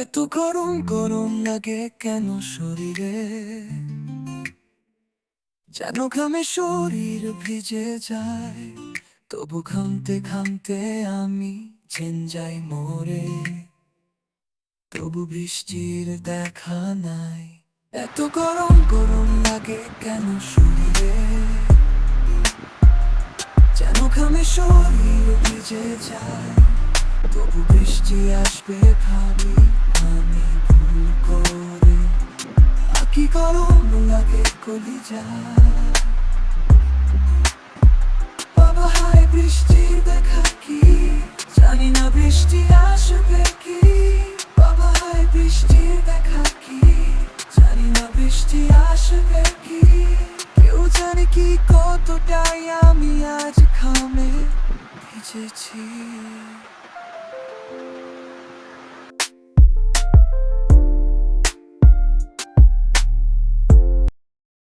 এত গরম গরম লাগে কেন শরীরে, যেন ঘামে শরীর ভিজে যায়। তবু ঘামতে ঘামতে আমি যাই মরে, তবু বৃষ্টির দেখা নাই। এত গরম গরম লাগে কেন শরীরে, যেন ঘামে শরীর ভিজে যায়। তবু বৃষ্টি আসবে ভাবি আমি ভুল করে। কি গরম লাগে কলিজায়। বাবা হায় বৃষ্টির দেখা কি, জানি না বৃষ্টি আসবে কি। বাবা হায় বৃষ্টির দেখা কি, জানি না বৃষ্টি আসবে কি। কেউ জানে কি কতটাই আমি আজ ঘামে ভিজেছি।